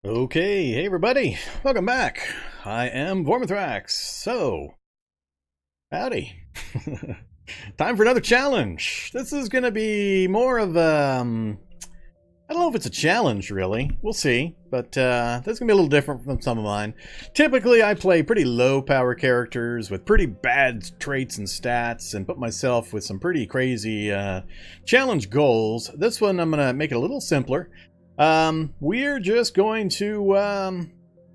Okay, hey everybody, welcome back. I am Vormithrax. So, howdy. Time for another challenge. This is going to be more of I don't know if it's a challenge really. We'll see, but this is going to be a little different from some of mine. Typically, I play pretty low power characters with pretty bad traits and stats and put myself with some pretty crazy challenge goals. This one, I'm going to make it a little simpler. We're just going to, we're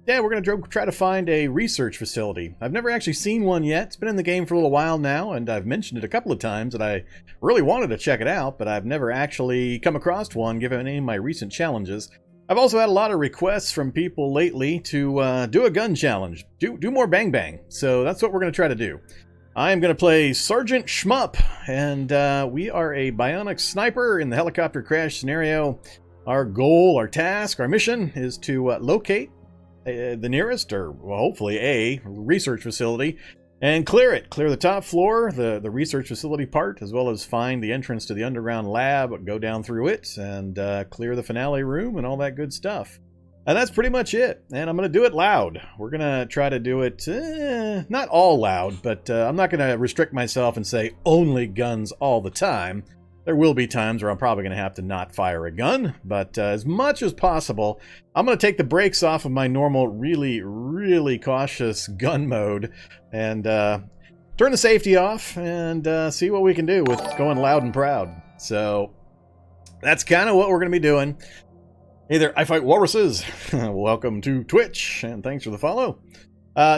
going to try to find a research facility. I've never actually seen one yet. It's been in the game for a little while now, and I've mentioned it a couple of times that I really wanted to check it out, but I've never actually come across one given any of my recent challenges. I've also had a lot of requests from people lately to do a gun challenge, do more bang bang, so that's what we're going to try to do. I am going to play Sergeant Shmup, and we are a Bionic Sniper in the helicopter crash scenario. Our goal, our task, our mission is to locate the nearest, or well, hopefully a research facility, and clear it. Clear the top floor, the research facility part, as well as find the entrance to the underground lab, go down through it, and clear the finale room and all that good stuff. And that's pretty much it. And I'm going to do it loud. We're going to try to do it, not all loud, but I'm not going to restrict myself and say only guns all the time. There will be times where I'm probably going to have to not fire a gun, but as much as possible, I'm going to take the brakes off of my normal, really cautious gun mode and turn the safety off and see what we can do with going loud and proud. So that's kind of what we're going to be doing. Hey there, I fight walruses. Welcome to Twitch, and thanks for the follow.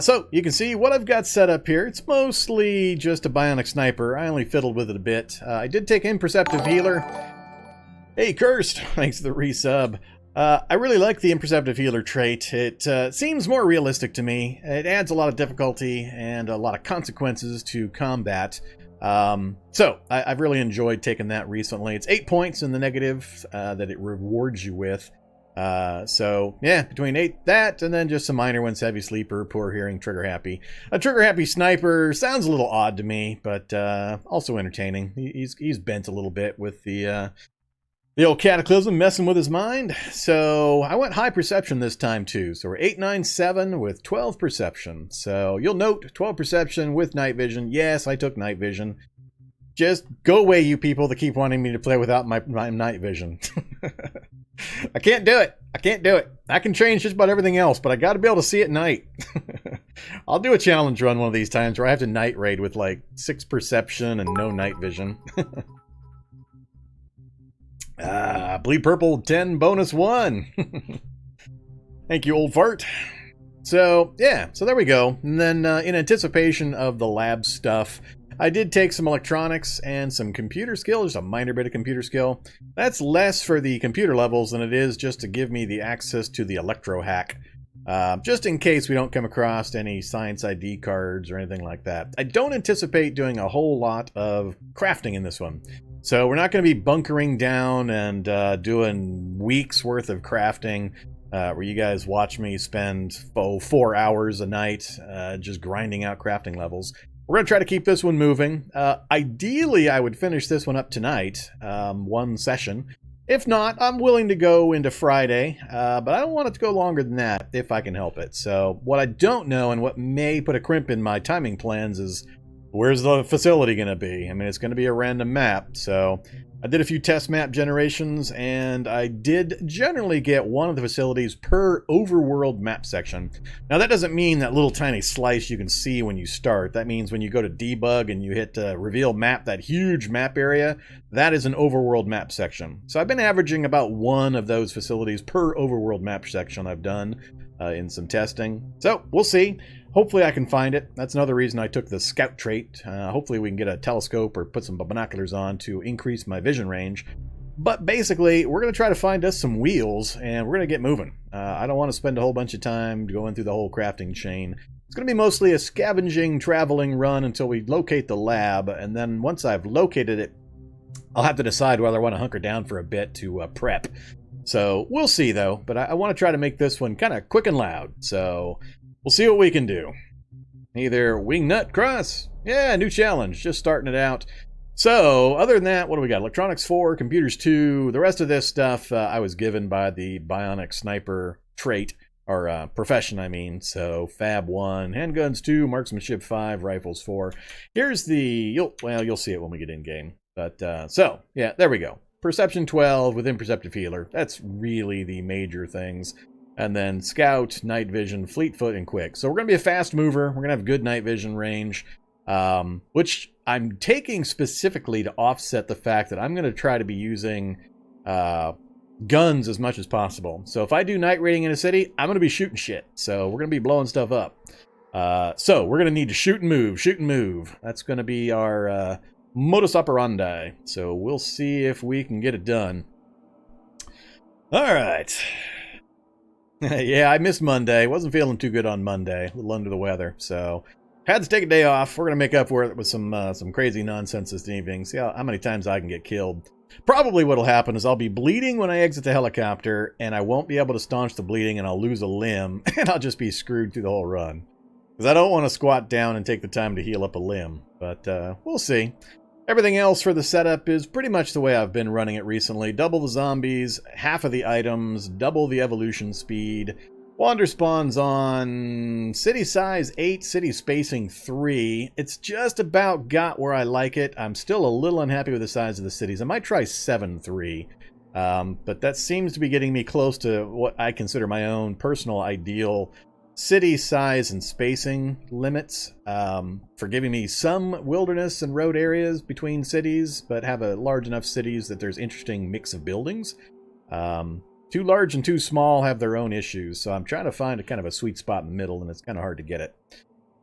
So, you can see what I've got set up here. It's mostly just a Bionic Sniper. I only fiddled with it a bit. I did take Imperceptive Healer. Hey, Cursed! Thanks for the resub. I really like the Imperceptive Healer trait. It seems more realistic to me. It adds a lot of difficulty and a lot of consequences to combat. So, I've really enjoyed taking that recently. It's 8 points in the negative that it rewards you with. So yeah, between that and then just some minor ones: Heavy Sleeper, Poor Hearing, Trigger Happy. A Trigger Happy Sniper sounds a little odd to me, but also entertaining. He's bent a little bit with the old Cataclysm messing with his mind. So I went high perception this time too. So we're 897 with 12 perception. So you'll note 12 perception with night vision. Yes, I took night vision. Just go away, you people that keep wanting me to play without my night vision. I can't do it. I can't do it. I can change just about everything else, but I got to be able to see at night. I'll do a challenge run one of these times where I have to night raid with like 6 perception and no night vision. Bleed Purple 10 bonus 1. Thank you, old fart. So, yeah, so there we go. And then in anticipation of the lab stuff, I did take some electronics and some computer skill, just a minor bit of computer skill. That's less for the computer levels than it is just to give me the access to the electro hack. Just in case we don't come across any science ID cards or anything like that. I don't anticipate doing a whole lot of crafting in this one. So we're not going to be bunkering down and doing weeks worth of crafting. Where you guys watch me spend 4 hours a night just grinding out crafting levels. We're going to try to keep this one moving. Ideally, I would finish this one up tonight, one session. If not, I'm willing to go into Friday, but I don't want it to go longer than that if I can help it. So what I don't know and what may put a crimp in my timing plans is where's the facility going to be? I mean, it's going to be a random map, so I did a few test map generations, and I did generally get one of the facilities per overworld map section. Now, that doesn't mean that little tiny slice you can see when you start. That means when you go to debug and you hit reveal map, that huge map area, that is an overworld map section. So I've been averaging about one of those facilities per overworld map section I've done in some testing. So we'll see. Hopefully I can find it. That's another reason I took the scout trait. Hopefully we can get a telescope or put some binoculars on to increase my vision range. But basically, we're going to try to find us some wheels, and we're going to get moving. I don't want to spend a whole bunch of time going through the whole crafting chain. It's going to be mostly a scavenging, traveling run until we locate the lab, and then once I've located it, I'll have to decide whether I want to hunker down for a bit to prep. So we'll see, though. But I want to try to make this one kind of quick and loud. So we'll see what we can do. Either Wingnut Cross. Yeah, new challenge. Just starting it out. So, other than that, what do we got? Electronics 4, computers 2. The rest of this stuff I was given by the Bionic Sniper trait, or profession, I mean. So Fab 1, handguns 2, marksmanship 5, rifles 4. Here's the, you'll see it when we get in game. But, so, yeah, there we go. Perception 12 with imperceptive healer. That's really the major things. And then scout, night vision, fleet foot, and quick. So we're going to be a fast mover. We're going to have good night vision range, which I'm taking specifically to offset the fact that I'm going to try to be using guns as much as possible. So if I do night raiding in a city, I'm going to be shooting shit. So we're going to be blowing stuff up. So we're going to need to shoot and move, shoot and move. That's going to be our modus operandi. So we'll see if we can get it done. All right. Yeah, I missed Monday. Wasn't feeling too good on Monday. A little under the weather. So had to take a day off. We're going to make up for it with some crazy nonsense this evening. See how many times I can get killed. Probably what'll happen is I'll be bleeding when I exit the helicopter, and I won't be able to staunch the bleeding, and I'll lose a limb, and I'll just be screwed through the whole run. Because I don't want to squat down and take the time to heal up a limb. But we'll see. Everything else for the setup is pretty much the way I've been running it recently. Double the zombies, half of the items, double the evolution speed. Wanderspawns on city size 8, city spacing 3. It's just about got where I like it. I'm still a little unhappy with the size of the cities. I might try 7-3. But that seems to be getting me close to what I consider my own personal ideal city size and spacing limits, for giving me some wilderness and road areas between cities, but have a large enough cities that there's interesting mix of buildings. Too large and too small have their own issues, so I'm trying to find a kind of a sweet spot in the middle, and it's kind of hard to get it.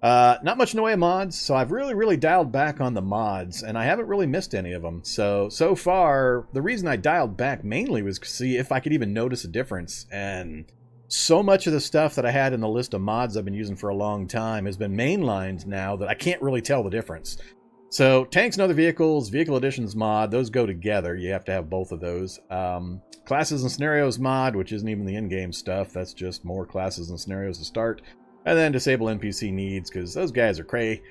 Not much in the way of mods, so I've really dialed back on the mods, and I haven't really missed any of them. So far, the reason I dialed back mainly was to see if I could even notice a difference, and so much of the stuff that I had in the list of mods I've been using for a long time has been mainlined now that I can't really tell the difference. So tanks and other vehicles, vehicle additions mod, those go together. You have to have both of those. Classes and scenarios mod, which isn't even the in-game stuff. That's just more classes and scenarios to start. And then disable NPC needs, because those guys are cray.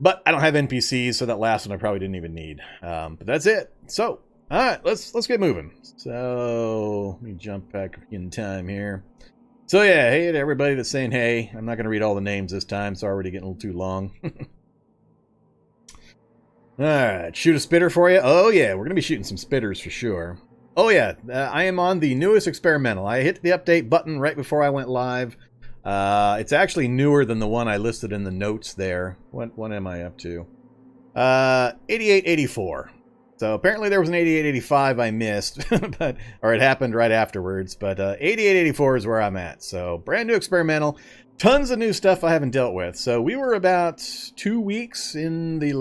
But I don't have NPCs, so that last one I probably didn't even need. But that's it. So, alright, let's get moving. So, let me jump back in time here. So yeah, hey to everybody that's saying hey. I'm not going to read all the names this time. It's already getting a little too long. Alright, shoot a spitter for you? Oh yeah, we're going to be shooting some spitters for sure. Oh yeah, I am on the newest experimental. I hit the update button right before I went live. It's actually newer than the one I listed in the notes there. What am I up to? 8884. So apparently there was an 8885 I missed, or it happened right afterwards. But 8884 is where I'm at. So brand new experimental. Tons of new stuff I haven't dealt with. So we were about 2 weeks in the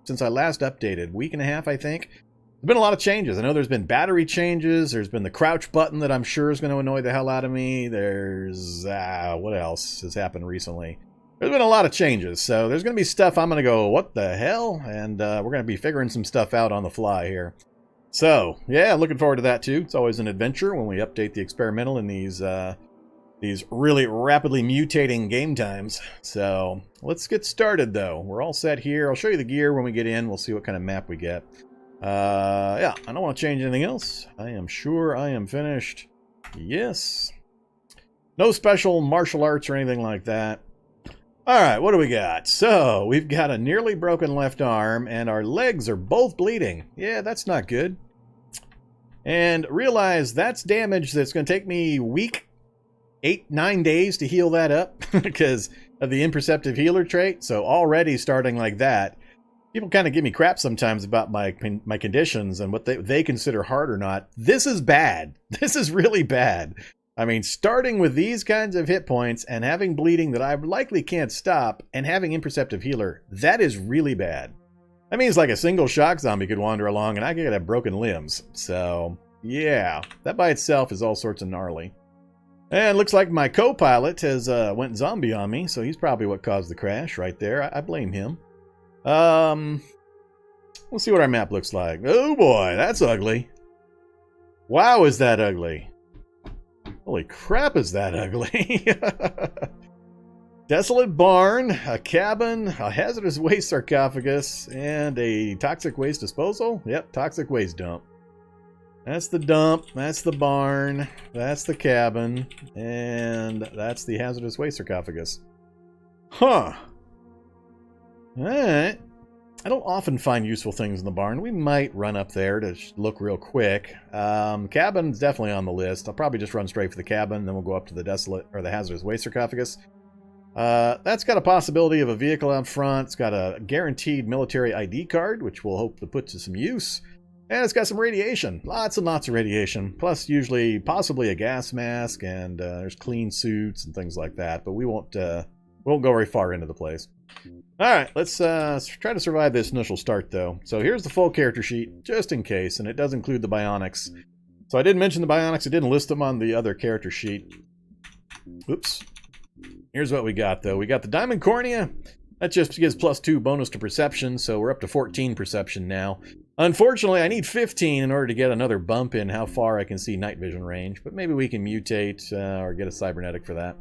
since I last updated. Week and a half, I think. There's been a lot of changes. I know there's been battery changes. There's been the crouch button that I'm sure is going to annoy the hell out of me. There's, what else has happened recently? There's been a lot of changes. So there's going to be stuff I'm going to go, what the hell? And we're going to be figuring some stuff out on the fly here. So, yeah, looking forward to that too. It's always an adventure when we update the experimental in these really rapidly mutating game times. So let's get started though. We're all set here. I'll show you the gear when we get in. We'll see what kind of map we get. Yeah, I don't want to change anything else. I am sure I am finished. Yes. No special martial arts or anything like that. Alright, what do we got? So, we've got a nearly broken left arm, and our legs are both bleeding. Yeah, that's not good. And realize that's damage that's going to take me a week, 8-9 days to heal that up because of the imperceptive healer trait. So already starting like that, people kind of give me crap sometimes about my conditions and what they consider hard or not. This is bad. This is really bad. I mean, starting with these kinds of hit points and having bleeding that I likely can't stop and having imperceptive healer, that is really bad. That means like a single shock zombie could wander along and I could have broken limbs. So, yeah, that by itself is all sorts of gnarly. And looks like my co-pilot has went zombie on me, so he's probably what caused the crash right there. I blame him. We'll see what our map looks like. Oh boy, that's ugly. Wow, is that ugly. Holy crap, is that ugly. Desolate barn, a cabin, a hazardous waste sarcophagus, and a toxic waste disposal. Yep, toxic waste dump. That's the dump. That's the barn. That's the cabin. And that's the hazardous waste sarcophagus. Huh. Alright. I don't often find useful things in the barn. We might run up there to look real quick. Cabin's definitely on the list. I'll probably just run straight for the cabin, then we'll go up to the desolate or the hazardous waste sarcophagus. That's got a possibility of a vehicle out front. It's got a guaranteed military ID card, which we'll hope to put to some use. And it's got some radiation. Lots and lots of radiation. Plus, usually, possibly a gas mask, and there's clean suits and things like that. But we won't go very far into the place. Alright, let's try to survive this initial start, though. So here's the full character sheet, just in case, and it does include the Bionics. So I didn't mention the Bionics. I didn't list them on the other character sheet. Oops. Here's what we got, though. We got the Diamond Cornea. That just gives +2 bonus to perception, so we're up to 14 perception now. Unfortunately, I need 15 in order to get another bump in how far I can see night vision range, but maybe we can mutate or get a cybernetic for that.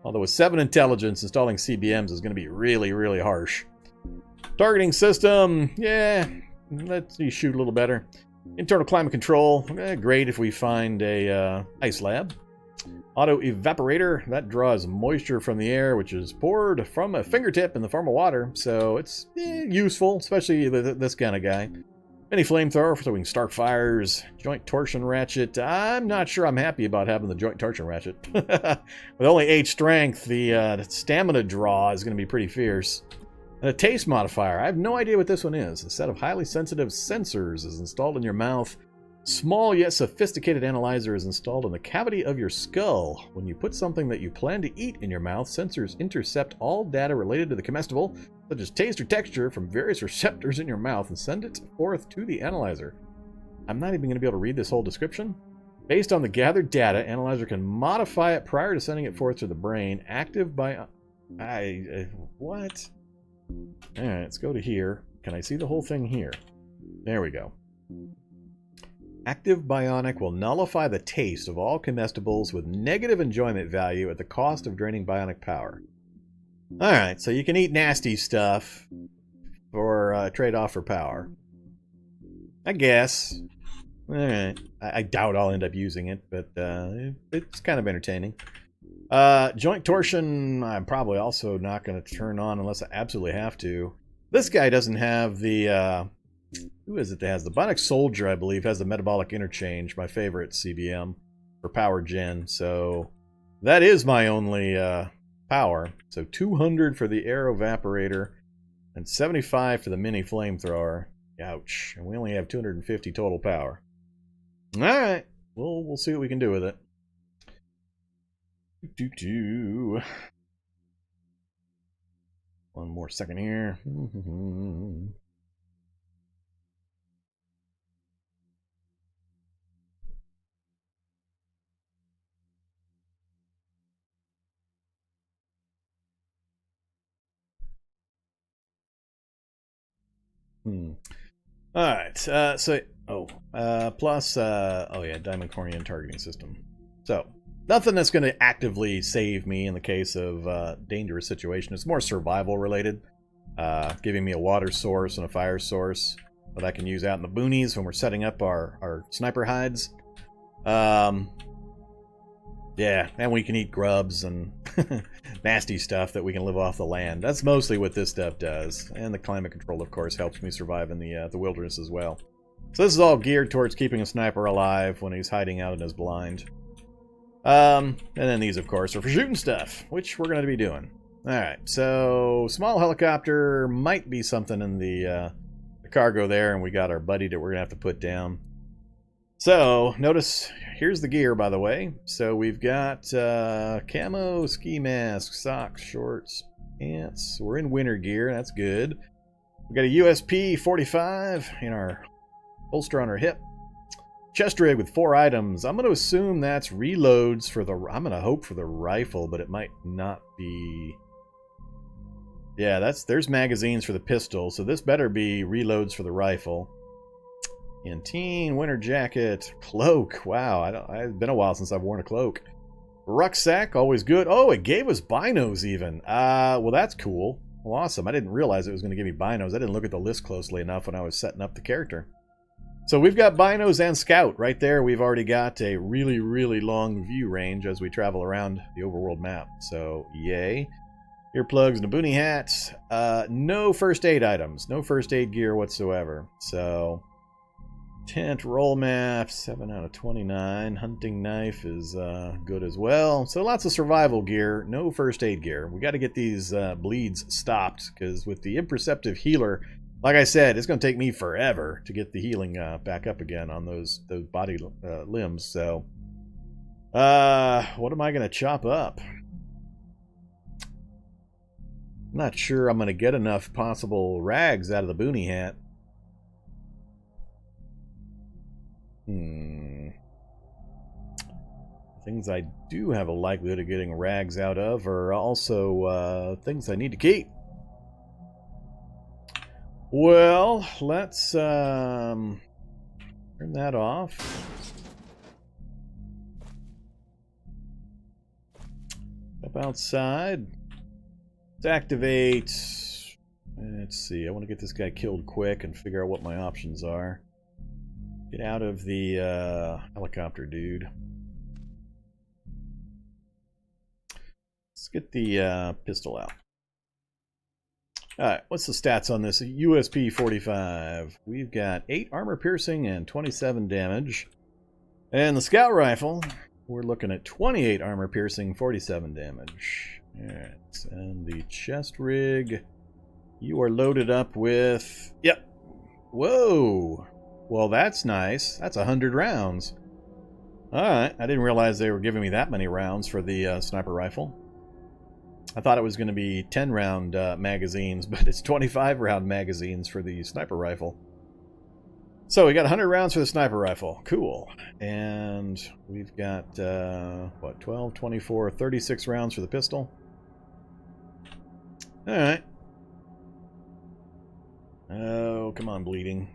Although with 7 intelligence, installing CBMs is going to be really, really harsh. Targeting system, yeah, let's see, shoot a little better. Internal climate control, great if we find a ice lab. Auto evaporator, that draws moisture from the air, which is poured from a fingertip in the form of water, so it's useful, especially this kind of guy. Mini flamethrower, so we can start fires. Joint torsion ratchet. I'm not sure I'm happy about having the joint torsion ratchet. With only 8 strength, the stamina draw is going to be pretty fierce. And a taste modifier. I have no idea what this one is. A set of highly sensitive sensors is installed in your mouth. Small yet sophisticated analyzer is installed in the cavity of your skull. When you put something that you plan to eat in your mouth, sensors intercept all data related to the comestible, such as taste or texture, from various receptors in your mouth and send it forth to the analyzer. I'm not even going to be able to read this whole description. Based on the gathered data, analyzer can modify it prior to sending it forth to the brain. Active by... what? Alright, let's go to here. Can I see the whole thing here? There we go. Active Bionic will nullify the taste of all comestibles with negative enjoyment value at the cost of draining Bionic power. Alright, so you can eat nasty stuff for trade-off for power. I guess. Alright. I doubt I'll end up using it, but it's kind of entertaining. Joint torsion, I'm probably also not going to turn on unless I absolutely have to. This guy doesn't have the... who is it that has the Bionic Soldier, I believe, has the metabolic interchange, my favorite CBM for power gen. So that is my only power. So 200 for the air evaporator and 75 for the mini flamethrower. Ouch. And we only have 250 total power. All right. We'll see what we can do with it. One more second here. Alright, plus, oh yeah, Diamond Cornea and targeting system. So, nothing that's going to actively save me in the case of dangerous situation. It's more survival related, giving me a water source and a fire source that I can use out in the boonies when we're setting up our sniper hides. Yeah, and we can eat grubs and nasty stuff that we can live off the land. That's mostly what this stuff does. And the climate control, of course, helps me survive in the wilderness as well. So this is all geared towards keeping a sniper alive when he's hiding out in his blind. And then these, of course, are for shooting stuff, which we're going to be doing. Alright, so small helicopter might be something in the cargo there, and we got our buddy that we're going to have to put down. So, notice, here's the gear, by the way. So we've got camo, ski mask, socks, shorts, pants. We're in winter gear, that's good. We got a USP 45 in our holster on our hip. Chest rig with 4 items. I'm going to assume that's reloads for the... I'm going to hope for the rifle, but it might not be... Yeah, there's magazines for the pistol, so this better be reloads for the rifle. Canteen, winter jacket, cloak. Wow, it's been a while since I've worn a cloak. Rucksack, always good. Oh, it gave us binos even. Well, that's cool. Well, awesome. I didn't realize it was going to give me binos. I didn't look at the list closely enough when I was setting up the character. So we've got binos and scout right there. We've already got a really, really long view range as we travel around the overworld map. So, yay. Earplugs and a boonie hat. No first aid items. No first aid gear whatsoever. So, tent, roll map, 7 out of 29. Hunting knife is good as well. So lots of survival gear. No first aid gear. We got to get these bleeds stopped, because with the imperceptive healer, like I said, it's going to take me forever to get the healing back up again on those body limbs. So, what am I going to chop up? I'm not sure I'm going to get enough possible rags out of the boonie hat. Things I do have a likelihood of getting rags out of are also things I need to keep. Well, let's turn that off. Step outside. Let's activate. Let's see. I want to get this guy killed quick and figure out what my options are. Get out of the helicopter, dude. Let's get the pistol out. Alright, what's the stats on this? USP 45. We've got 8 armor piercing and 27 damage. And the scout rifle, we're looking at 28 armor piercing, 47 damage. Alright, and the chest rig, you are loaded up with... Yep. Whoa! Well, that's nice. That's 100 rounds. Alright, I didn't realize they were giving me that many rounds for the sniper rifle. I thought it was going to be 10-round magazines, but it's 25-round magazines for the sniper rifle. So we got 100 rounds for the sniper rifle. Cool. And we've got, what, 12, 24, 36 rounds for the pistol. Alright. Oh, come on, bleeding.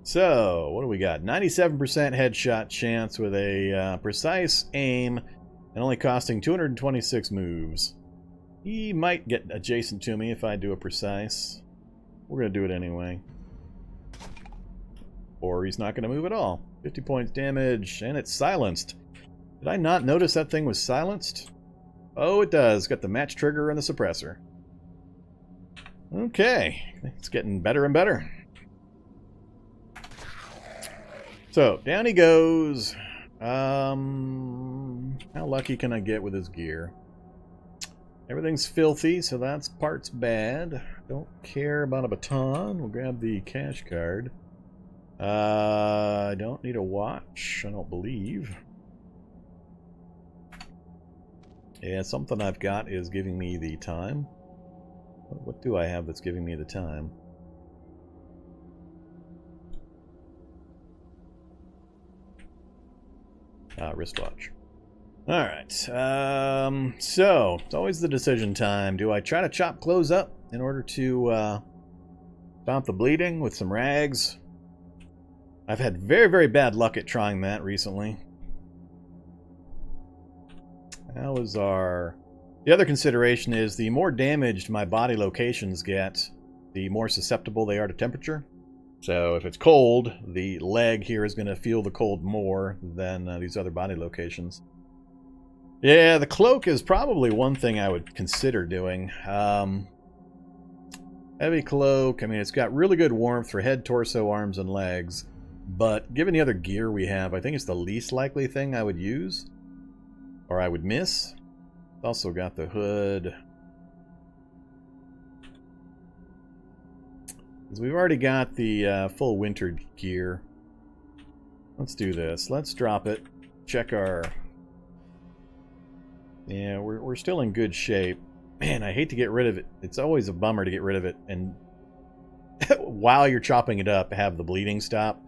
So, what do we got? 97% headshot chance with a precise aim and only costing 226 moves. He might get adjacent to me if I do a precise. We're going to do it anyway. Or he's not going to move at all. 50 points damage, and it's silenced. Did I not notice that thing was silenced? Oh, it does. Got the match trigger and the suppressor. Okay. It's getting better and better. So, down he goes. How lucky can I get with his gear? Everything's filthy, so that's part's bad. Don't care about a baton. We'll grab the cash card. I don't need a watch, I don't believe. Yeah, something I've got is giving me the time. What do I have that's giving me the time? Wristwatch. Alright, so, it's always the decision time. Do I try to chop clothes up in order to stop the bleeding with some rags? I've had very, very bad luck at trying that recently. How is our... The other consideration is the more damaged my body locations get, the more susceptible they are to temperature. So if it's cold, the leg here is going to feel the cold more than these other body locations. Yeah, the cloak is probably one thing I would consider doing. Heavy cloak, I mean, it's got really good warmth for head, torso, arms, and legs. But given the other gear we have, I think it's the least likely thing I would use. Or I would miss. It's also got the hood. We've already got the full winter gear. Let's do this. Let's drop it. Check our... Yeah, we're still in good shape. Man, I hate to get rid of it. It's always a bummer to get rid of it. And while you're chopping it up, have the bleeding stop.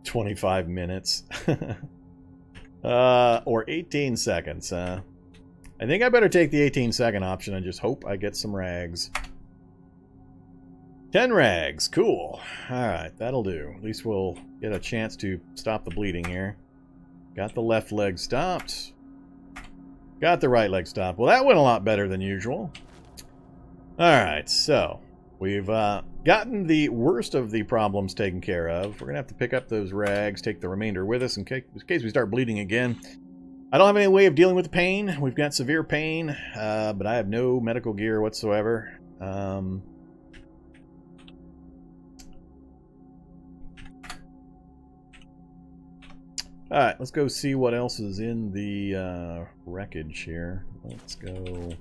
25 minutes. Or 18 seconds. I think I better take the 18-second option and just hope I get some rags. 10 rags. Cool. Alright, that'll do. At least we'll get a chance to stop the bleeding here. Got the left leg stopped. Got the right leg stopped. Well, that went a lot better than usual. Alright, so We've gotten the worst of the problems taken care of. We're going to have to pick up those rags, take the remainder with us in case we start bleeding again. I don't have any way of dealing with the pain. We've got severe pain, but I have no medical gear whatsoever. Alright, let's go see what else is in the wreckage here. Let's go...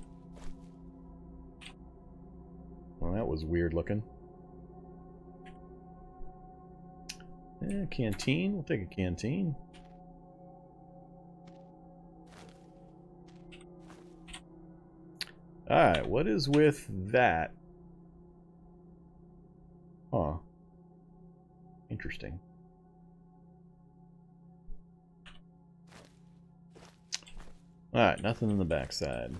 Well, that was weird looking. Canteen. We'll take a canteen. Alright, what is with that? Huh. Interesting. Alright, nothing in the backside.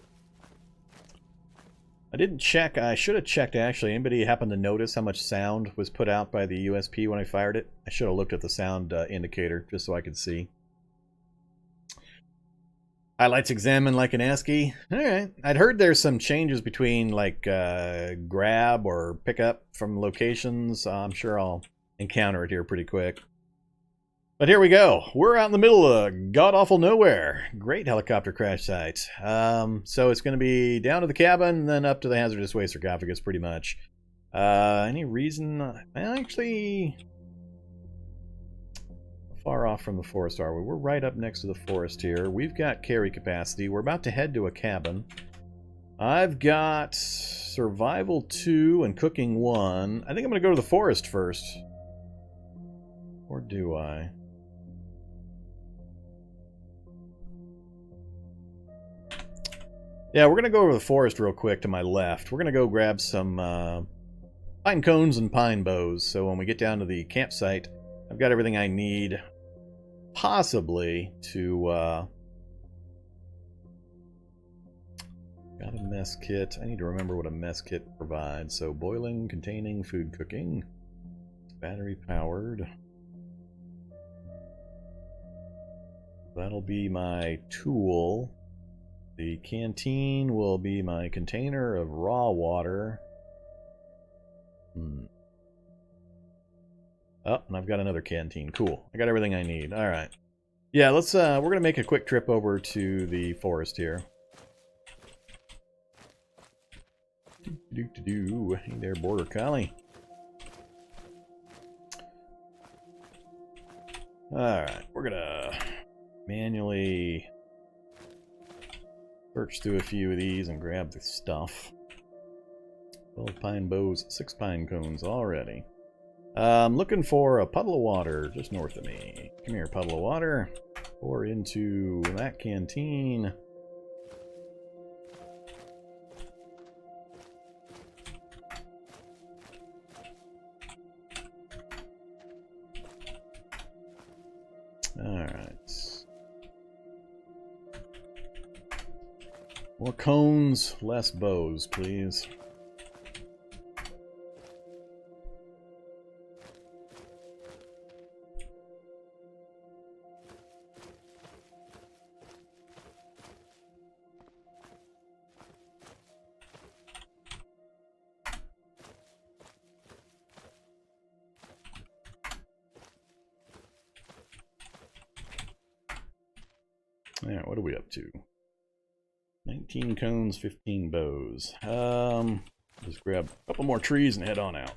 I didn't check. I should have checked, actually. Anybody happen to notice how much sound was put out by the USP when I fired it? I should have looked at the sound indicator just so I could see. Highlights examined like an ASCII. Alright. I'd heard there's some changes between, like, grab or pick up from locations. I'm sure I'll encounter it here pretty quick. But here we go. We're out in the middle of god-awful nowhere. Great helicopter crash site. So it's going to be down to the cabin, then up to the hazardous waste sarcophagus, pretty much. Any reason? Actually, far off from the forest are we? We're right up next to the forest here. We've got carry capacity. We're about to head to a cabin. I've got survival 2 and cooking 1. I think I'm going to go to the forest first. Or do I? Yeah, we're going to go over the forest real quick to my left. We're going to go grab some pine cones and pine boughs. So when we get down to the campsite, I've got everything I need, possibly, to... got a mess kit. I need to remember what a mess kit provides. So boiling, containing, food cooking. Battery powered. That'll be my tool. The canteen will be my container of raw water. Oh, and I've got another canteen. Cool. I got everything I need. All right. Yeah, let's we're going to make a quick trip over to the forest here. Hey there, border collie. All right, we're going to manually search through a few of these and grab the stuff. 12 pine boughs, 6 pine cones already. I'm looking for a puddle of water just north of me. Come here, puddle of water. Pour into that canteen. Alright. More cones, less bows, please. Alright, what are we up to? 19 cones, 15 bows. Just grab a couple more trees and head on out.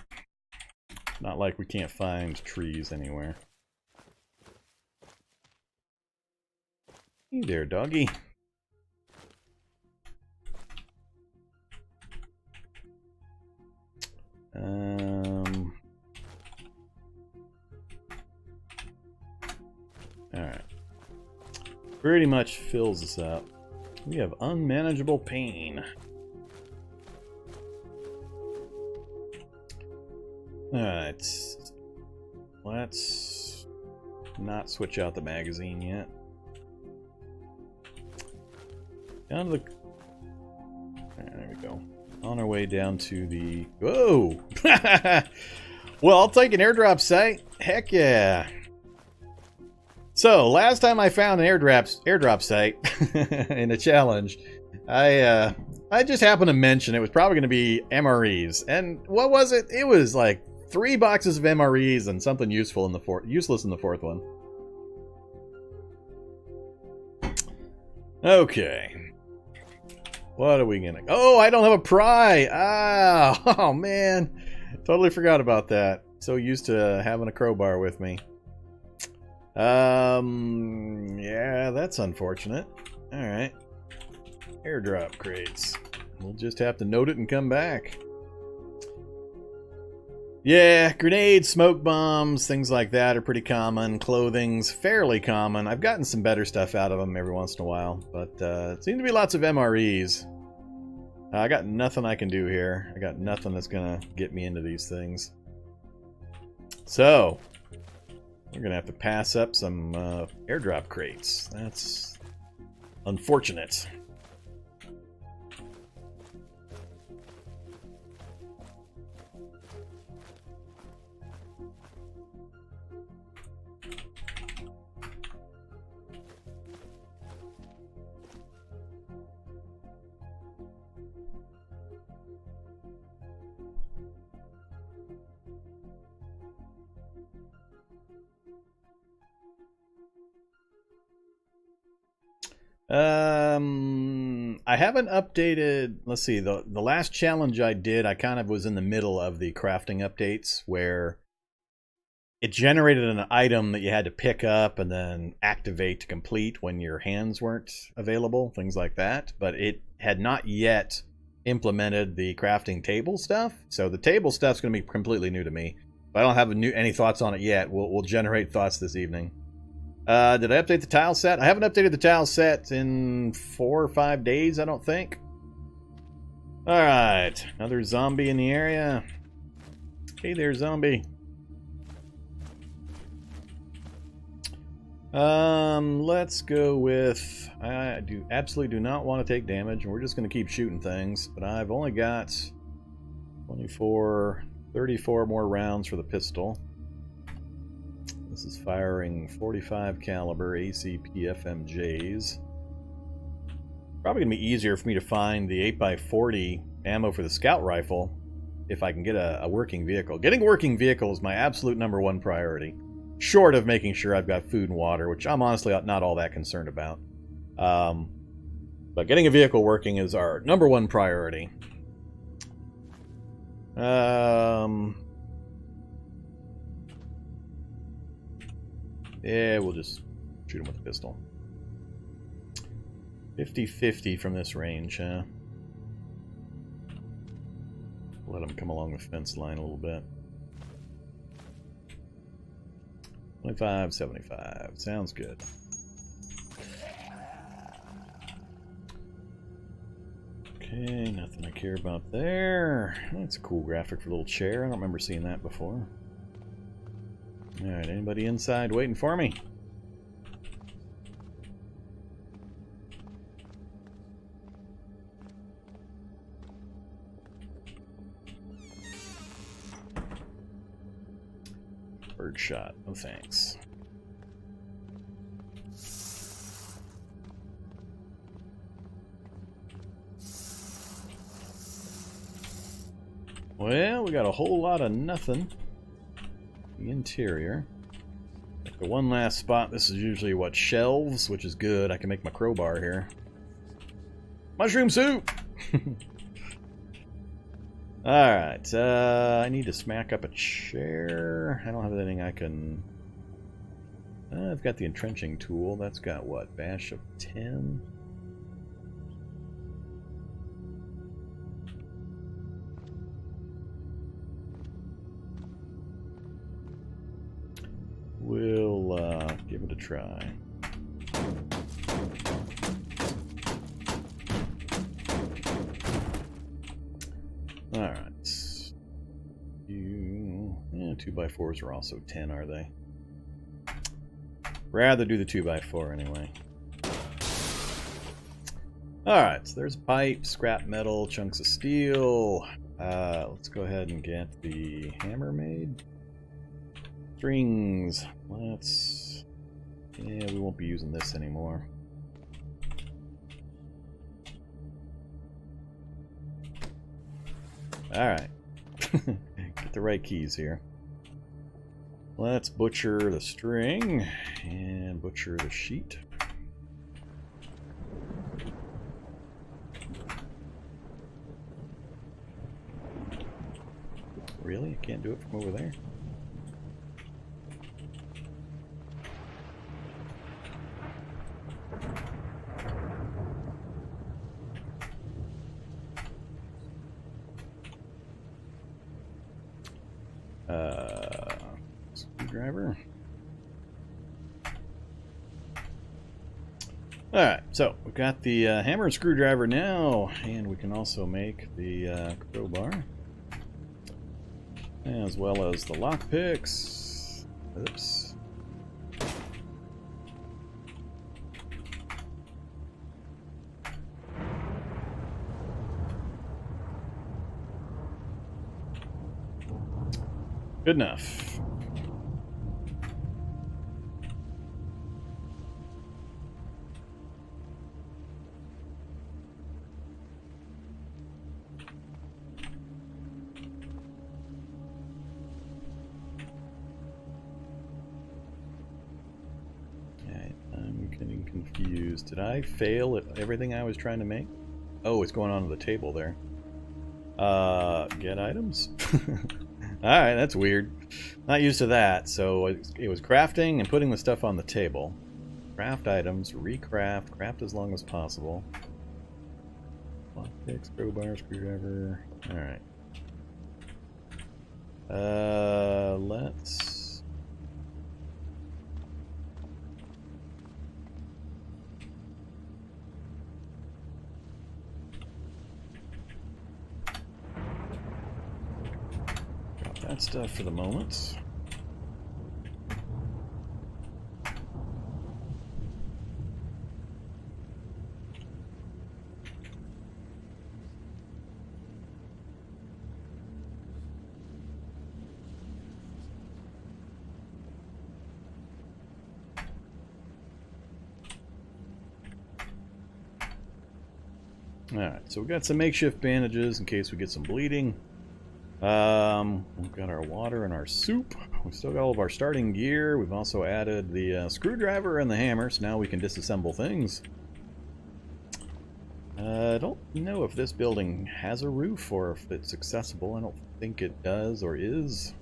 Not like we can't find trees anywhere. Hey there, doggy. Alright. Pretty much fills us up. We have unmanageable pain. Alright. Let's not switch out the magazine yet. Down to the... There we go. On our way down to the... Whoa! Well, I'll take an airdrop site. Heck yeah. So, last time I found an airdrop site in a challenge, I I just happened to mention it was probably going to be MREs. And what was it? It was like 3 boxes of MREs and something useful in the useless in the 4th one. Okay. What are we gonna... Oh, I don't have a pry! Ah! Oh, man. Totally forgot about that. So used to having a crowbar with me. Yeah, that's unfortunate. Alright. Airdrop crates. We'll just have to note it and come back. Yeah, grenades, smoke bombs, things like that are pretty common. Clothing's fairly common. I've gotten some better stuff out of them every once in a while, but it seems to be lots of MREs. I got nothing I can do here. I got nothing that's gonna get me into these things. So, we're gonna have to pass up some airdrop crates. That's unfortunate. I haven't updated, let's see, the last challenge I did, I kind of was in the middle of the crafting updates where it generated an item that you had to pick up and then activate to complete when your hands weren't available, things like that. But it had not yet implemented the crafting table stuff. So the table stuff's going to be completely new to me. But I don't have any thoughts on it yet. We'll generate thoughts this evening. Did I update the tile set? I haven't updated the tile set in 4 or 5 days, I don't think. Alright, another zombie in the area. Hey there, zombie. Let's go with... I absolutely do not want to take damage, and we're just going to keep shooting things, but I've only got 34 more rounds for the pistol. This is firing 45 caliber ACP FMJs. Probably gonna be easier for me to find the 8x40 ammo for the scout rifle if I can get a working vehicle. Getting a working vehicle is my absolute #1 priority, short of making sure I've got food and water, which I'm honestly not all that concerned about. But getting a vehicle working is our #1 priority. Yeah, we'll just shoot him with a pistol. 50-50 from this range, huh? Let him come along the fence line a little bit. 25-75. Sounds good. Okay, nothing I care about there. That's a cool graphic for a little chair. I don't remember seeing that before. Alright, anybody inside waiting for me? Bird shot. No thanks. Well, we got a whole lot of nothing. The interior. The one last spot, this is usually what, shelves, which is good. I can make my crowbar here. Mushroom soup! Alright, I need to smack up a chair. I don't have anything I can... I've got the entrenching tool. That's got what, bash of 10? We'll give it a try. Alright. 2x4s are also 10, are they? Rather do the 2x4 anyway. Alright, so there's pipe, scrap metal, chunks of steel. Let's go ahead and get the hammer made. Strings. Let's... Yeah, we won't be using this anymore. Alright. Get the right keys here. Let's butcher the string and butcher the sheet. Really? I can't do it from over there? Screwdriver. Alright, so we've got the hammer and screwdriver now, and we can also make the crowbar, as well as the lockpicks. Oops. Good enough. Confused. Did I fail at everything I was trying to make? Oh, it's going on the table there. Get items? Alright, that's weird. Not used to that. So it was crafting and putting the stuff on the table. Craft items, recraft, craft as long as possible. Lockpicks, crowbar, screwdriver. Alright. Let's... that stuff for the moment. Alright, so we've got some makeshift bandages in case we get some bleeding. We've got our water and our soup. We've still got all of our starting gear. We've also added the screwdriver and the hammer, so now we can disassemble things. I don't know if this building has a roof or if it's accessible. I don't think it does or is.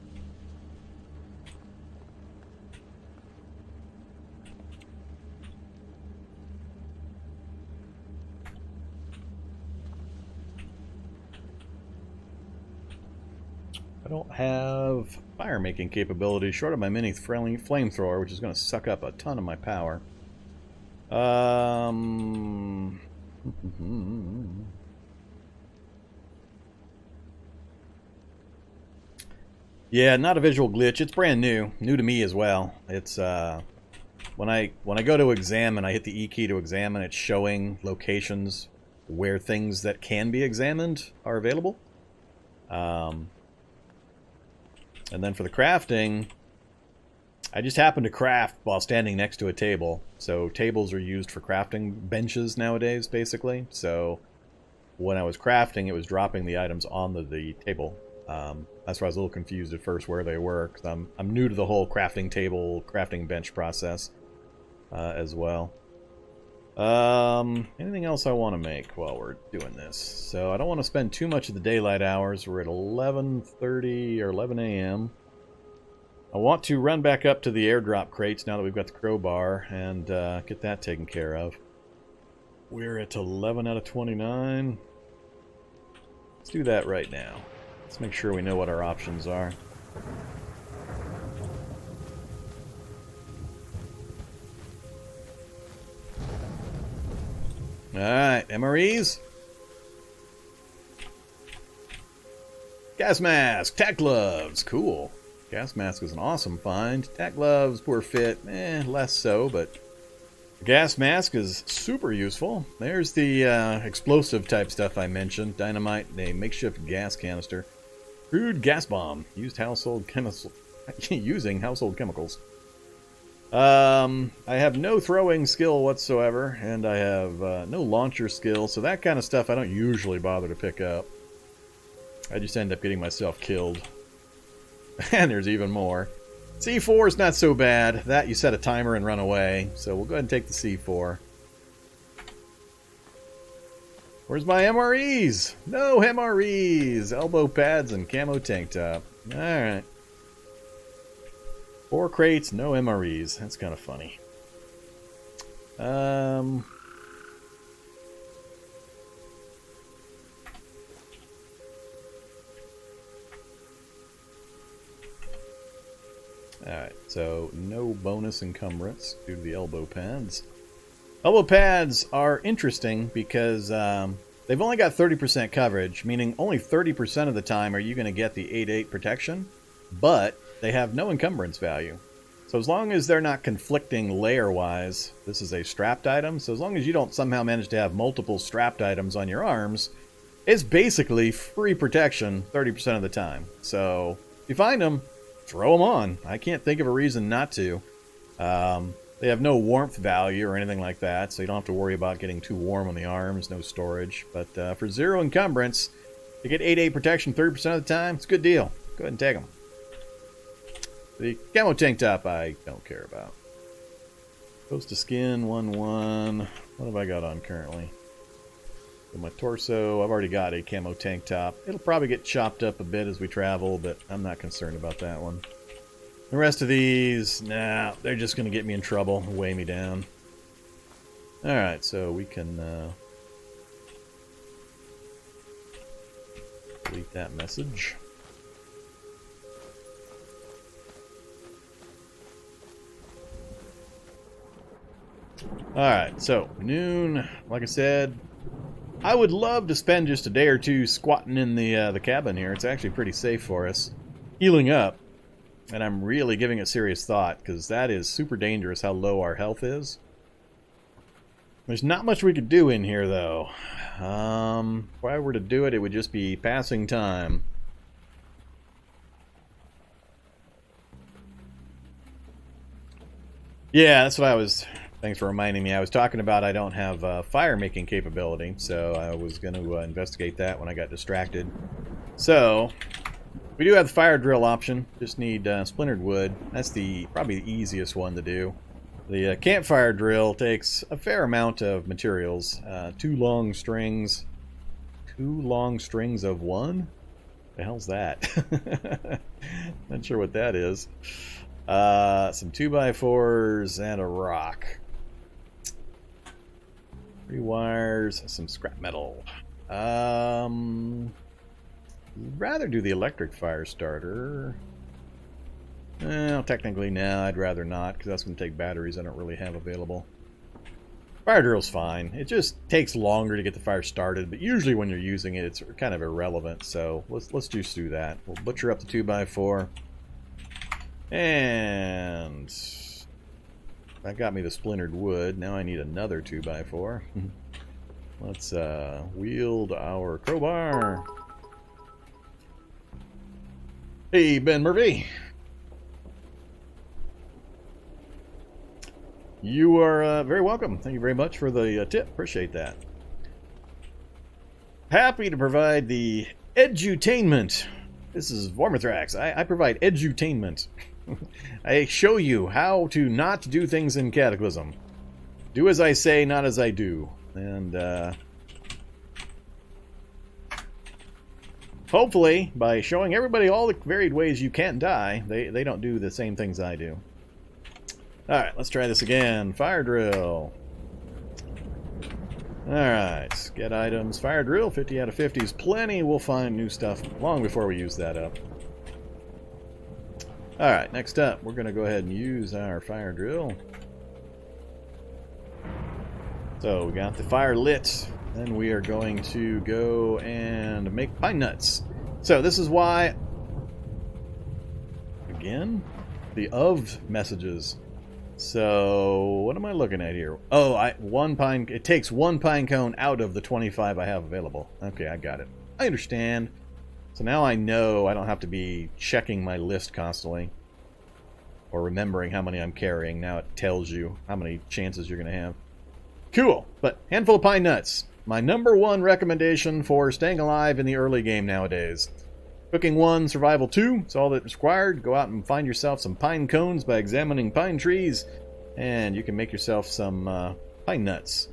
I don't have fire making capability short of my mini flamethrower, which is going to suck up a ton of my power. Yeah, not a visual glitch. It's brand new to me as well. It's when I go to examine, I hit the E key to examine. It's showing locations where things that can be examined are available. And then for the crafting, I just happened to craft while standing next to a table. So tables are used for crafting benches nowadays, basically. So when I was crafting, it was dropping the items on the table. That's why I was a little confused at first where they were, because I'm new to the whole crafting table, crafting bench process as well. Anything else I want to make while we're doing this? So I don't want to spend too much of the daylight hours. We're at 11:30 or 11 a.m. I want to run back up to the airdrop crates now that we've got the crowbar and get that taken care of. We're at 11 out of 29. Let's do that right now. Let's make sure we know what our options are. Alright, MREs. Gas mask, tack gloves, cool. Gas mask is an awesome find. Tack gloves, poor fit, less so, but the gas mask is super useful. There's the explosive type stuff I mentioned. Dynamite, a makeshift gas canister. Crude gas bomb, using household chemicals. I have no throwing skill whatsoever, and I have no launcher skill, so that kind of stuff I don't usually bother to pick up. I just end up getting myself killed. And there's even more. C4 is not so bad. That you set a timer and run away. So we'll go ahead and take the C4. Where's my MREs? No MREs! Elbow pads and camo tank top. Alright. 4 crates, no MREs. That's kind of funny. Alright, so no bonus encumbrance due to the elbow pads. Elbow pads are interesting because they've only got 30% coverage, meaning only 30% of the time are you going to get the 8-8 protection, but they have no encumbrance value. So as long as they're not conflicting layer-wise, this is a strapped item, so as long as you don't somehow manage to have multiple strapped items on your arms, it's basically free protection 30% of the time. So if you find them, throw them on. I can't think of a reason not to. They have no warmth value or anything like that, so you don't have to worry about getting too warm on the arms, no storage. But for 0 encumbrance, to get 8-8 protection 30% of the time, it's a good deal. Go ahead and take them. The camo tank top I don't care about. Close to skin, 1-1. What have I got on currently? So my torso, I've already got a camo tank top. It'll probably get chopped up a bit as we travel, but I'm not concerned about that one. The rest of these, nah, they're just going to get me in trouble, weigh me down. Alright, so we can delete that message. Alright, so noon, like I said, I would love to spend just a day or two squatting in the cabin here. It's actually pretty safe for us. Healing up. And I'm really giving it serious thought, because that is super dangerous how low our health is. There's not much we could do in here, though. If I were to do it, it would just be passing time. Yeah, that's what I was... Thanks for reminding me. I was talking about I don't have fire-making capability, so I was going to investigate that when I got distracted. So... we do have the fire drill option. Just need splintered wood. That's probably the easiest one to do. The campfire drill takes a fair amount of materials. 2 long strings. 2 long strings of 1? The hell's that? Not sure what that is. Some 2x4s and a rock. 3 wires, some scrap metal. Rather do the electric fire starter. Well, technically, no, I'd rather not, because that's going to take batteries I don't really have available. Fire drill's fine. It just takes longer to get the fire started, but usually when you're using it, it's kind of irrelevant, so let's just do that. We'll butcher up the 2x4. And... that got me the splintered wood. Now I need another 2x4. Let's wield our crowbar. Hey, Ben Murphy. You are very welcome. Thank you very much for the tip. Appreciate that. Happy to provide the edutainment. This is Vormithrax. I provide edutainment. I show you how to not do things in Cataclysm. Do as I say, not as I do. And, hopefully, by showing everybody all the varied ways you can't die, they don't do the same things I do. Alright, let's try this again. Fire drill. Alright, get items. Fire drill, 50 out of 50 is plenty. We'll find new stuff long before we use that up. Alright, next up, we're going to go ahead and use our fire drill. So, we got the fire lit. Then we are going to go and make pine nuts. So this is why, again, the of messages. So what am I looking at here? Oh, it takes 1 pine cone out of the 25 I have available. Okay, I got it. I understand. So now I know I don't have to be checking my list constantly or remembering how many I'm carrying. Now it tells you how many chances you're going to have. Cool, but handful of pine nuts. My #1 recommendation for staying alive in the early game nowadays. Cooking 1, survival 2, it's all that's required. Go out and find yourself some pine cones by examining pine trees, and you can make yourself some pine nuts.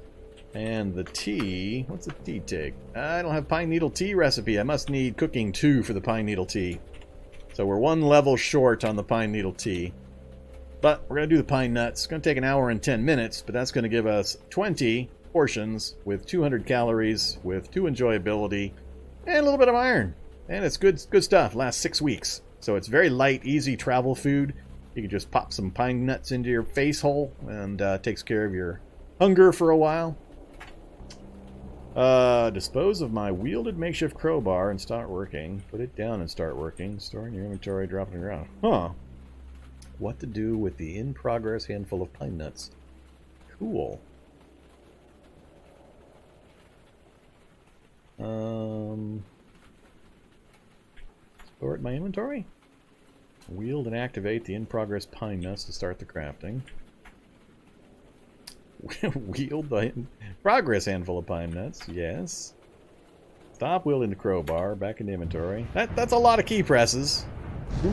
And the tea, what's the tea take? I don't have pine needle tea recipe. I must need cooking 2 for the pine needle tea. So we're 1 level short on the pine needle tea. But we're going to do the pine nuts. It's going to take 1 hour and 10 minutes, but that's going to give us 20 portions with 200 calories, with 2 enjoyability, and a little bit of iron. And it's good stuff. Lasts 6 weeks. So it's very light, easy travel food. You can just pop some pine nuts into your face hole, and takes care of your hunger for a while. Dispose of my wielded makeshift crowbar and start working. Put it down and start working. Store in your inventory, drop it on the ground. Huh. What to do with the in-progress handful of pine nuts. Cool. Store it in my inventory. Wield and activate the in-progress pine nuts to start the crafting. Wield the progress handful of pine nuts. Yes. Stop wielding the crowbar. Back in the inventory. That's a lot of key presses.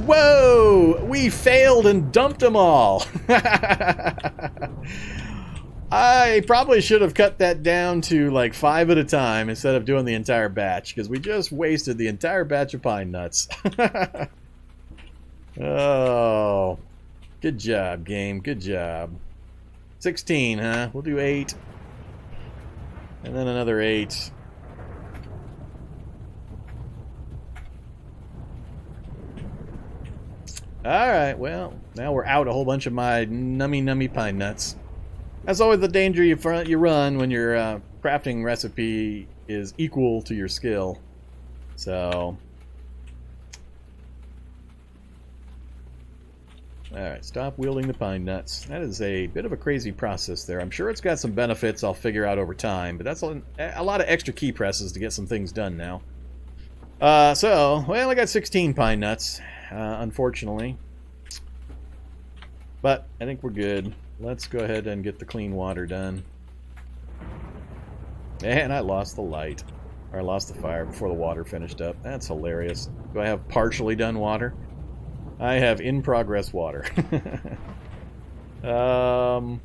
Whoa! We failed and dumped them all. I probably should have cut that down to like 5 at a time instead of doing the entire batch, because we just wasted the entire batch of pine nuts. Oh, good job, game. Good job. 16, huh? We'll do 8. And then another 8. Alright, well, now we're out a whole bunch of my nummy pine nuts. That's always the danger you run when your crafting recipe is equal to your skill. So... Alright, stop wielding the pine nuts. That is a bit of a crazy process there. I'm sure it's got some benefits I'll figure out over time, but that's a lot of extra key presses to get some things done now. So, well, I got 16 pine nuts, unfortunately. But I think we're good. Let's go ahead and get the clean water done. And I lost the light. Or I lost the fire before the water finished up. That's hilarious. Do I have partially done water? I have in progress water. So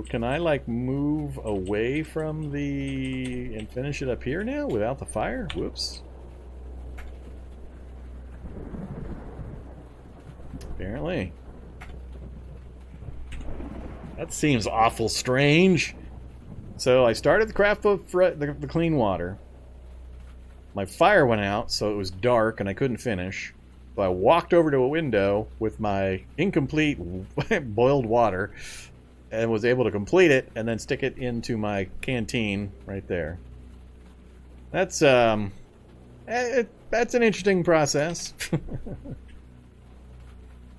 can I like move away from the and finish it up here now without the fire? Whoops. Apparently. That seems awful strange. So I started the craft of the clean water. My fire went out, so it was dark and I couldn't finish. So I walked over to a window with my incomplete boiled water and was able to complete it and then stick it into my canteen right there. That's that's an interesting process.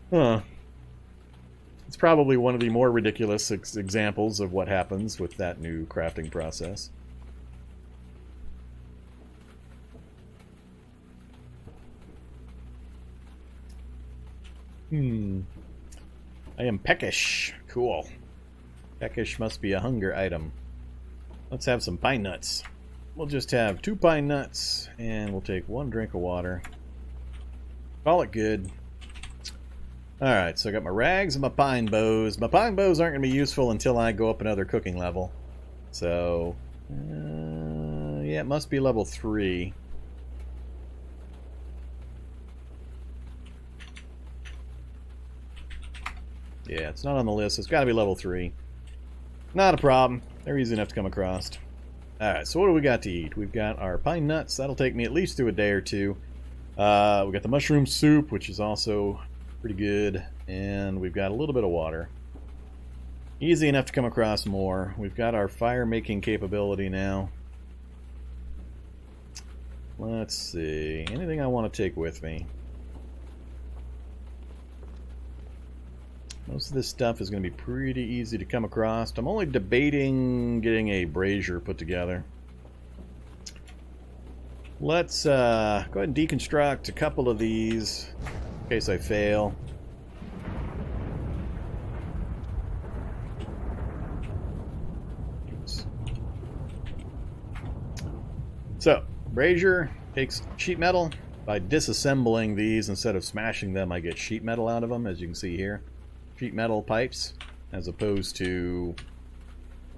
Huh. It's probably one of the more ridiculous examples of what happens with that new crafting process. I am peckish. Cool. Peckish must be a hunger item. Let's have some pine nuts. We'll just have 2 pine nuts, and we'll take 1 drink of water. Call it good. Alright, so I got my rags and my pine bows. My pine bows aren't going to be useful until I go up another cooking level. So, yeah, it must be level 3. Yeah, it's not on the list. It's got to be level 3. Not a problem. They're easy enough to come across. Alright, so what do we got to eat? We've got our pine nuts. That'll take me at least through a day or 2. We got the mushroom soup, which is also pretty good. And we've got a little bit of water. Easy enough to come across more. We've got our fire-making capability now. Let's see. Anything I want to take with me? Most of this stuff is going to be pretty easy to come across. I'm only debating getting a brazier put together. Let's go ahead and deconstruct a couple of these in case I fail. Oops. So, brazier takes sheet metal. By disassembling these, instead of smashing them, I get sheet metal out of them, as you can see here. Sheet metal pipes, as opposed to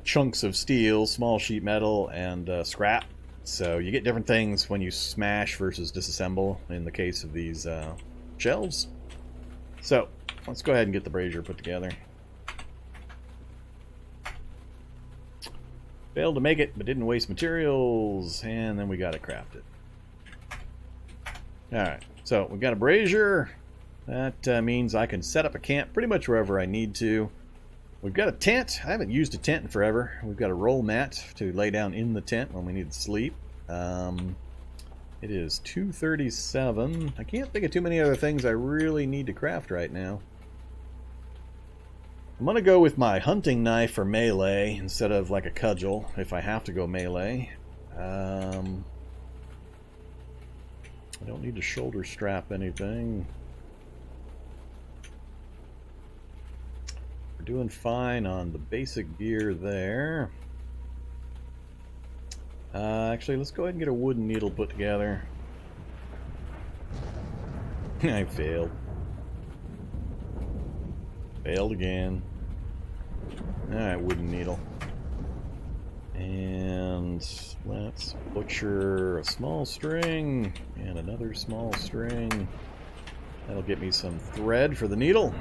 chunks of steel, small sheet metal, and scrap. So you get different things when you smash versus disassemble in the case of these shelves. So, let's go ahead and get the brazier put together. Failed to make it, but didn't waste materials, and then we got to craft it. Alright, so we've got a brazier. That means I can set up a camp pretty much wherever I need to. We've got a tent. I haven't used a tent in forever. We've got a roll mat to lay down in the tent when we need to sleep. It is 2:37. I can't think of too many other things I really need to craft right now. I'm going to go with my hunting knife for melee instead of like a cudgel if I have to go melee. I don't need to shoulder strap anything. We're doing fine on the basic gear there. Actually, let's go ahead and get a wooden needle put together. I failed. Failed again. Alright, wooden needle. And let's butcher a small string and another small string. That'll get me some thread for the needle.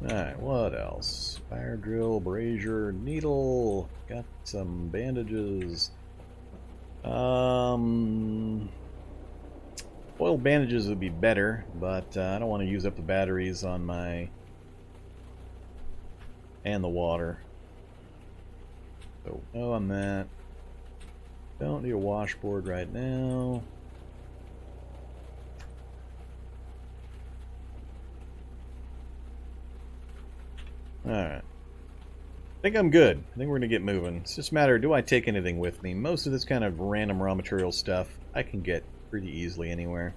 Alright, what else? Fire drill, brazier, needle. Got some bandages. Oil bandages would be better, but I don't want to use up the batteries on my... and the water. So, no on that. Don't need a washboard right now. Alright. I think I'm good. I think we're going to get moving. It's just a matter of, do I take anything with me? Most of this kind of random raw material stuff I can get pretty easily anywhere.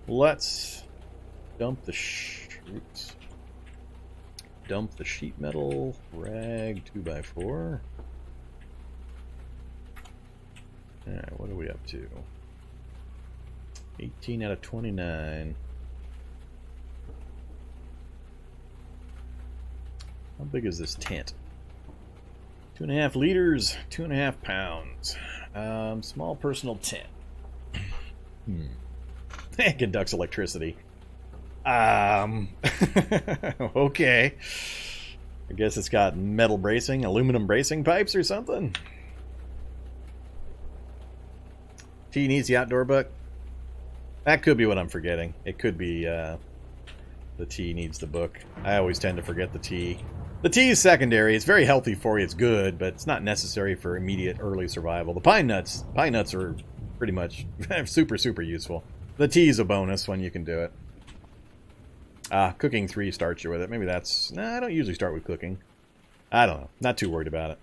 Let's dump the dump the sheet metal rag 2x4. Alright, what are we up to? 18 out of 29. How big is this tent? 2.5 liters, 2.5 pounds. Small personal tent. It conducts electricity. Okay. I guess it's got metal bracing, aluminum bracing pipes or something. T needs the outdoor book. That could be what I'm forgetting. It could be the T needs the book. I always tend to forget the T. The T is secondary. It's very healthy for you. It's good, but it's not necessary for immediate early survival. The pine nuts are pretty much super useful. The T is a bonus when you can do it. Cooking 3 starts you with it. Maybe that's... Nah, I don't usually start with cooking. I don't know. Not too worried about it.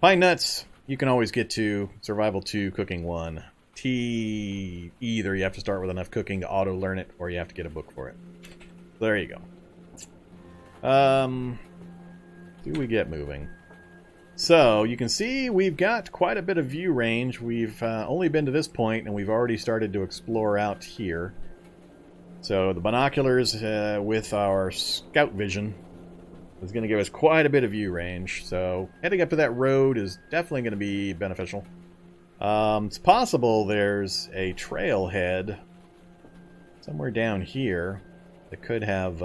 Pine nuts, you can always get to. Survival 2, cooking 1. T, either you have to start with enough cooking to auto-learn it, or you have to get a book for it. There you go. Do we get moving? So, you can see we've got quite a bit of view range. We've only been to this point, and we've already started to explore out here. So, the binoculars with our scout vision is going to give us quite a bit of view range. So, heading up to that road is definitely going to be beneficial. It's possible there's a trailhead somewhere down here that could have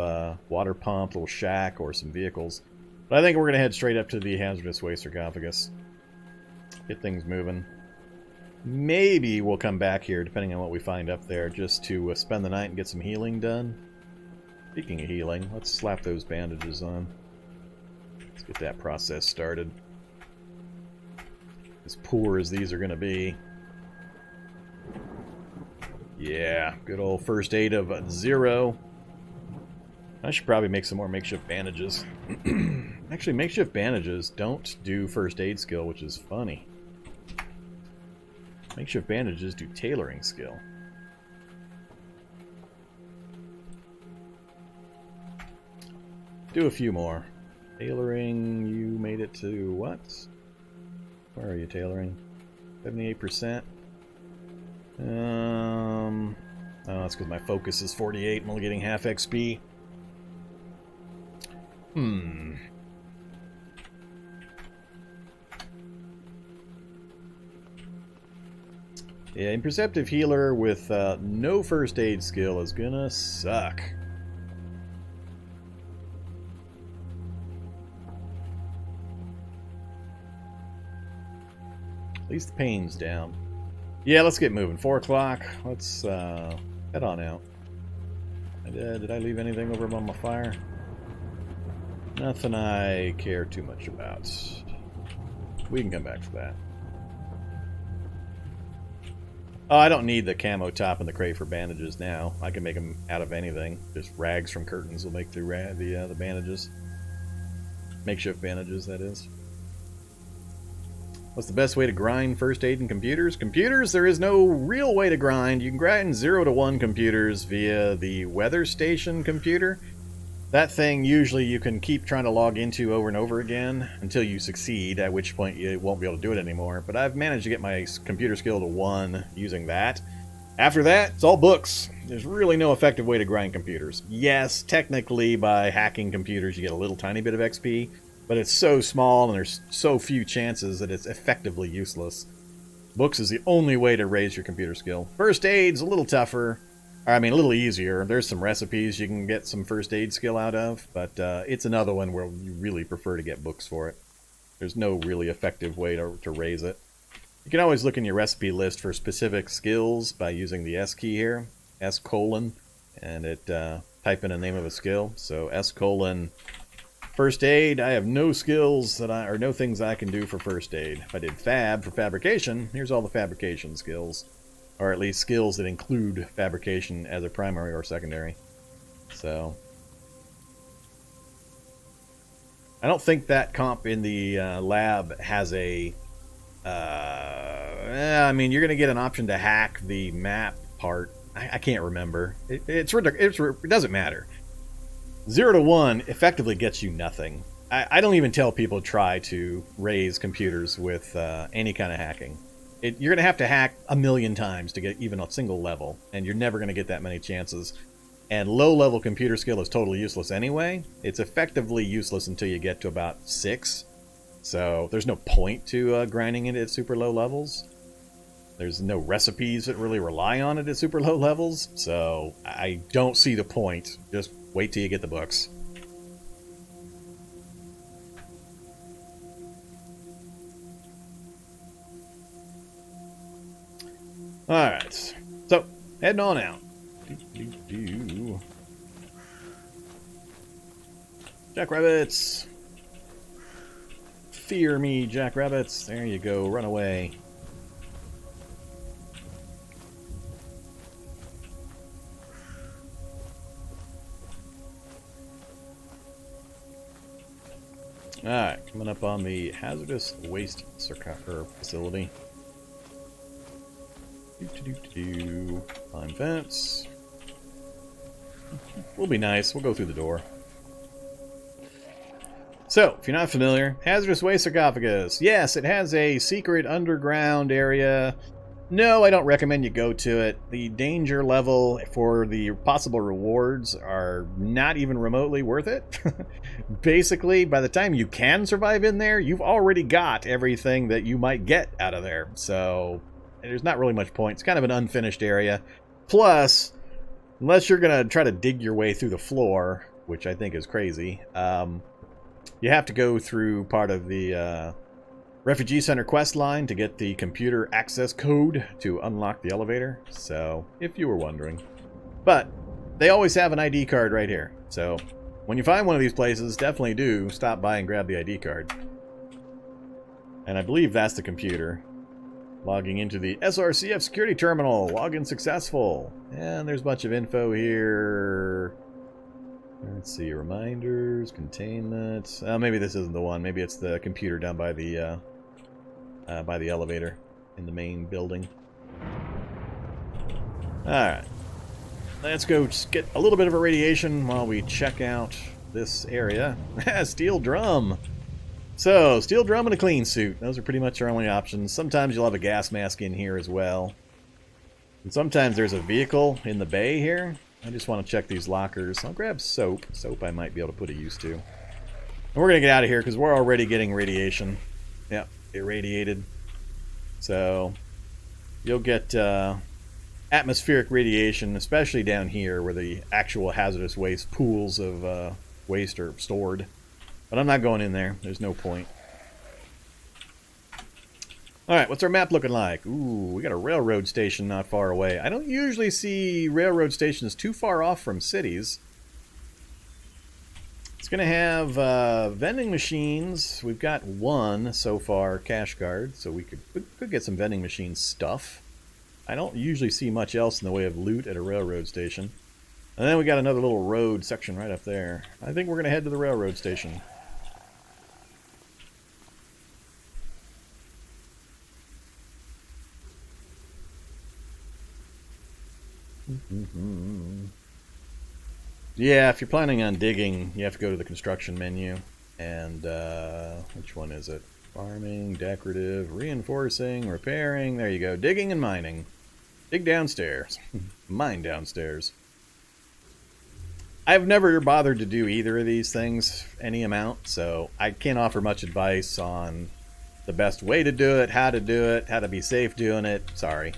water pump, little shack, or some vehicles. But I think we're going to head straight up to the hazardous waste sarcophagus. Get things moving. Maybe we'll come back here, depending on what we find up there, just to spend the night and get some healing done. Speaking of healing, let's slap those bandages on. Let's get that process started. As poor as these are going to be. Yeah, good old first aid of 0. I should probably make some more makeshift bandages. Actually, makeshift bandages don't do first aid skill, which is funny. Makeshift bandages do tailoring skill. Do a few more. Tailoring, you made it to what? Where are you tailoring? 78%. Oh, that's because my focus is 48. I'm only getting half XP. Yeah, Imperceptive Healer with no first aid skill is gonna suck. At least the pain's down. Yeah, let's get moving. 4 o'clock. Let's head on out. Did I leave anything over on my fire? Nothing I care too much about. We can come back for that. Oh, I don't need the camo top and the crate for bandages now. I can make them out of anything. Just rags from curtains will make through the bandages. Makeshift bandages, that is. What's the best way to grind first aid in computers? Computers, there is no real way to grind. You can grind 0 to 1 computers via the weather station computer. That thing usually you can keep trying to log into over and over again until you succeed, at which point you won't be able to do it anymore. But I've managed to get my computer skill to 1 using that. After that, it's all books. There's really no effective way to grind computers. Yes, technically by hacking computers you get a little tiny bit of XP, but it's so small and there's so few chances that it's effectively useless. Books is the only way to raise your computer skill. First aid's a little tougher. I mean, a little easier. There's some recipes you can get some first aid skill out of, but it's another one where you really prefer to get books for it. There's no really effective way to raise it. You can always look in your recipe list for specific skills by using the S key here, S:, and it type in a name of a skill. So S:, first aid. I have no skills or no things I can do for first aid. If I did fab for fabrication, here's all the fabrication skills. Or at least skills that include fabrication as a primary or secondary. So I don't think that comp in the lab has a... I mean, you're going to get an option to hack the map part. I can't remember. It doesn't matter. 0 to 1 effectively gets you nothing. I don't even tell people to try to raise computers with any kind of hacking. You're going to hack 1,000,000 times to get even a single level, and you're never going to get that many chances. And low-level computer skill is totally useless anyway. It's effectively useless until you get to about 6. So there's no point to grinding it at super low levels. There's no recipes that really rely on it at super low levels. So I don't see the point. Just wait till you get the books. Alright, so heading on out. Jackrabbits! Fear me, jackrabbits. There you go, run away. Alright, coming up on the hazardous waste facility. Climb fence. We'll be nice. We'll go through the door. So, if you're not familiar, hazardous waste sarcophagus. Yes, it has a secret underground area. No, I don't recommend you go to it. The danger level for the possible rewards are not even remotely worth it. Basically, by the time you can survive in there, you've already got everything that you might get out of there. So there's not really much point. It's kind of an unfinished area. Plus, unless you're going to try to dig your way through the floor, which I think is crazy, you have to go through part of the Refugee Center quest line to get the computer access code to unlock the elevator. So, if you were wondering. But, they always have an ID card right here. So, when you find one of these places, definitely do stop by and grab the ID card. And I believe that's the computer. Logging into the SRCF security terminal. Login successful. And there's a bunch of info here. Let's see, reminders, containment. Maybe this isn't the one. Maybe it's the computer down by the elevator in the main building. Alright. Let's go just get a little bit of irradiation while we check out this area. Steel drum. So, steel drum and a clean suit. Those are pretty much our only options. Sometimes you'll have a gas mask in here as well. And sometimes there's a vehicle in the bay here. I just want to check these lockers. I'll grab soap. Soap I might be able to put a use to. And we're going to get out of here because we're already getting radiation. Yep, irradiated. So, you'll get atmospheric radiation, especially down here where the actual hazardous waste pools of waste are stored. But I'm not going in there. There's no point. Alright, what's our map looking like? Ooh, we got a railroad station not far away. I don't usually see railroad stations too far off from cities. It's going to have vending machines. We've got one so far, cash guard, so we could get some vending machine stuff. I don't usually see much else in the way of loot at a railroad station. And then we got another little road section right up there. I think we're going to head to the railroad station. Yeah, if you're planning on digging, you have to go to the construction menu. And, which one is it? Farming, decorative, reinforcing, repairing. There you go. Digging and mining. Dig downstairs. Mine downstairs. I've never bothered to do either of these things any amount, so I can't offer much advice on the best way to do it, how to be safe doing it. Sorry.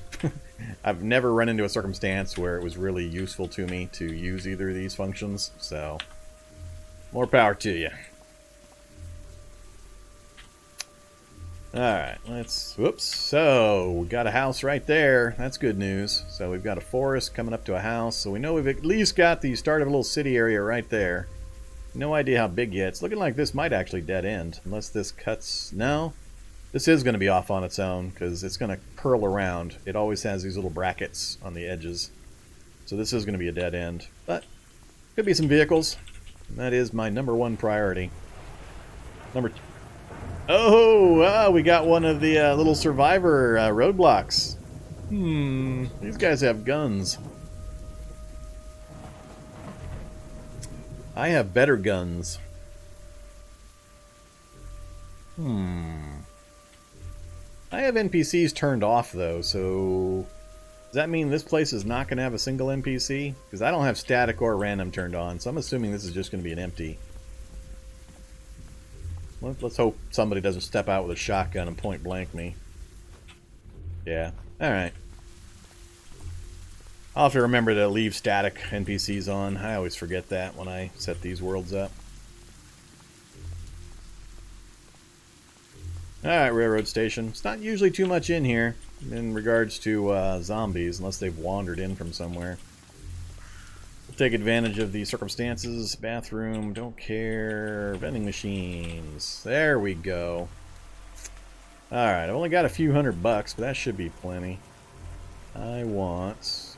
I've never run into a circumstance where it was really useful to me to use either of these functions, so more power to you. Alright, whoops. So, we got a house right there. That's good news. So we've got a forest coming up to a house, so we know we've at least got the start of a little city area right there. No idea how big yet. It's looking like this might actually dead end, unless this cuts... No? This is going to be off on its own, because it's going to curl around. It always has these little brackets on the edges. So this is going to be a dead end. But, could be some vehicles. And that is my #1 priority. Oh, we got one of the little survivor roadblocks. These guys have guns. I have better guns. I have NPCs turned off, though, so... Does that mean this place is not going to have a single NPC? Because I don't have static or random turned on, so I'm assuming this is just going to be an empty. Let's hope somebody doesn't step out with a shotgun and point blank me. Yeah, alright. I'll have to remember to leave static NPCs on. I always forget that when I set these worlds up. Alright, railroad station. It's not usually too much in here in regards to zombies, unless they've wandered in from somewhere. We'll take advantage of the circumstances. Bathroom, don't care. Vending machines. There we go. Alright, I've only got a few $100, but that should be plenty. I want